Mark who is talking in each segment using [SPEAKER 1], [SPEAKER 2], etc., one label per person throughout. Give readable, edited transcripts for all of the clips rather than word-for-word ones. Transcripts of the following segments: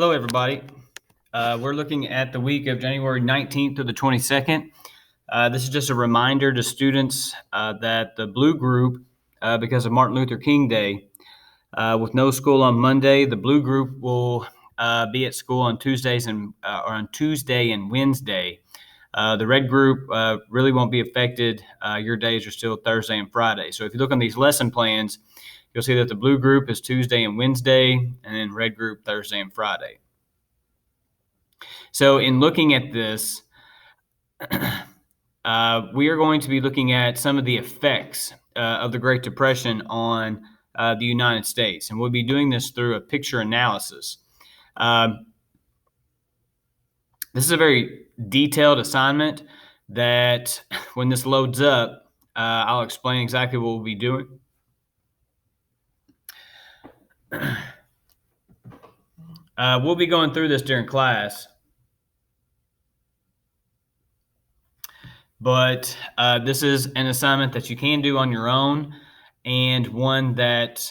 [SPEAKER 1] Hello, everybody. We're looking at the week of January 19th through the 22nd. This is just a reminder to students that the Blue Group, because of Martin Luther King Day, with no school on Monday, the Blue Group will be at school on Tuesdays or on Tuesday and Wednesday. The Red Group really won't be affected. Your days are still Thursday and Friday. So if you look on these lesson plans, you'll see that the Blue Group is Tuesday and Wednesday, and then Red Group Thursday and Friday. So in looking at this, we are going to be looking at some of the effects of the Great Depression on the United States, and we'll be doing this through a picture analysis. This is a very detailed assignment that when this loads up, I'll explain exactly what we'll be doing. We'll be going through this during class, but this is an assignment that you can do on your own, and one that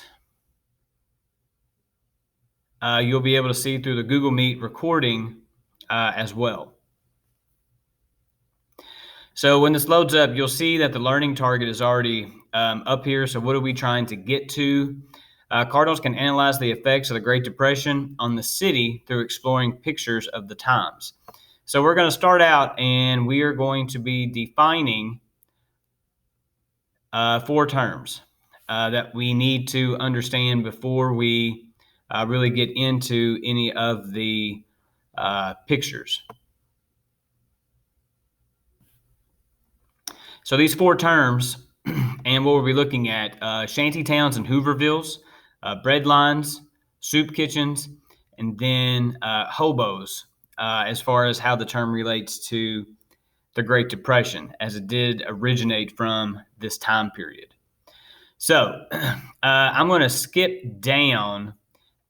[SPEAKER 1] you'll be able to see through the Google Meet recording as well. So when this loads up, you'll see that the learning target is already up here. So what are we trying to get to? Cardinals can analyze the effects of the Great Depression on the city through exploring pictures of the times. So we're going to start out, and we are going to be defining 4 terms that we need to understand before we really get into any of the pictures. So these 4 terms, and what we'll be looking at, shanty towns and Hoovervilles, bread lines, soup kitchens, and then hobos, as far as how the term relates to the Great Depression, as it did originate from this time period. So I'm going to skip down,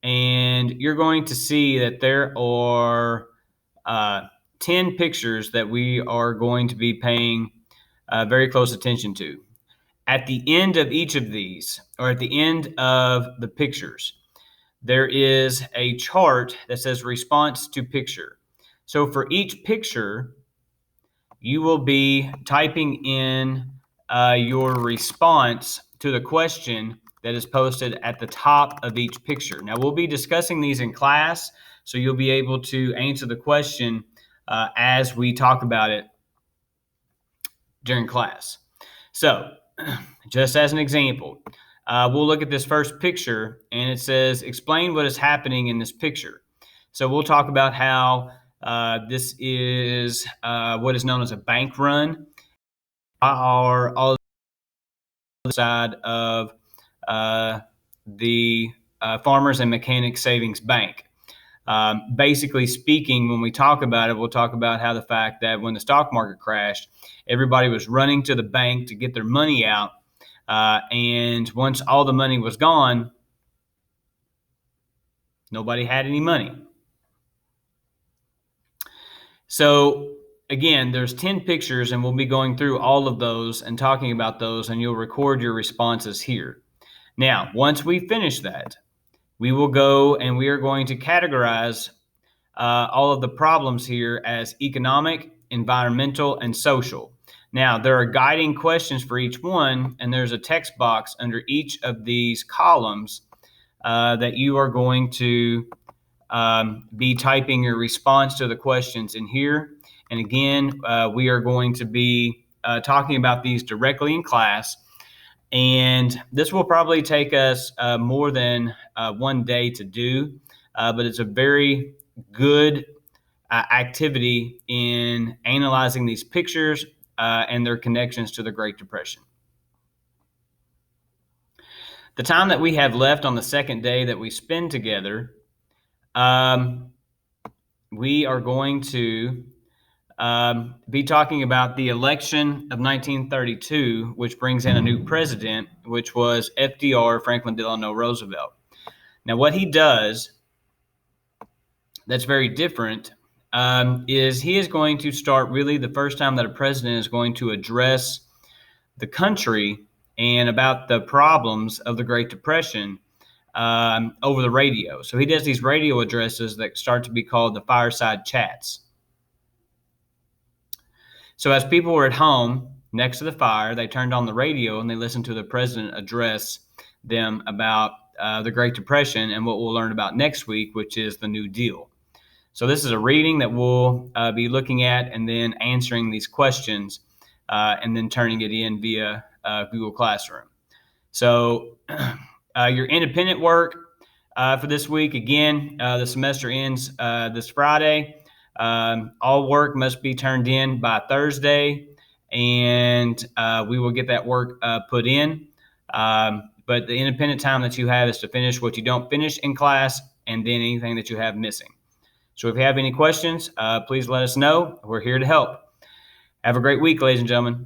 [SPEAKER 1] and you're going to see that there are 10 pictures that we are going to be paying very close attention to. At the end of each of these, or at the end of the pictures, there is a chart that says response to picture. So for each picture, you will be typing in your response to the question that is posted at the top of each picture. Now, we'll be discussing these in class, so you'll be able to answer the question as we talk about it during class. So, just as an example, we'll look at this first picture, and it says, explain what is happening in this picture. So we'll talk about how this is what is known as a bank run, or all the side of the Farmers and Mechanics Savings Bank. Basically speaking, when we talk about it, we'll talk about how the fact that when the stock market crashed, everybody was running to the bank to get their money out. And once all the money was gone, nobody had any money. So again, there's 10 pictures, and we'll be going through all of those and talking about those, and you'll record your responses here. Now, once we finish that, we will go and we are going to categorize all of the problems here as economic, environmental, and social. Now, there are guiding questions for each one, and there's a text box under each of these columns that you are going to be typing your response to the questions in here. And again, we are going to be talking about these directly in class. And this will probably take us more than 1 day to do, but it's a very good activity in analyzing these pictures and their connections to the Great Depression. The time that we have left on the second day that we spend together, we are going to be talking about the election of 1932, which brings in a new president, which was FDR, Franklin Delano Roosevelt. Now, what he does that's very different is he is going to start really the first time that a president is going to address the country and about the problems of the Great Depression over the radio. So he does these radio addresses that start to be called the fireside chats. So as people were at home next to the fire, they turned on the radio and they listened to the president address them about the Great Depression and what we'll learn about next week, which is the New Deal. So this is a reading that we'll be looking at and then answering these questions and then turning it in via Google Classroom. So your independent work for this week, again, the semester ends this Friday. All work must be turned in by Thursday, and we will get that work put in. But the independent time that you have is to finish what you don't finish in class and then anything that you have missing. So if you have any questions, please let us know. We're here to help. Have a great week, ladies and gentlemen.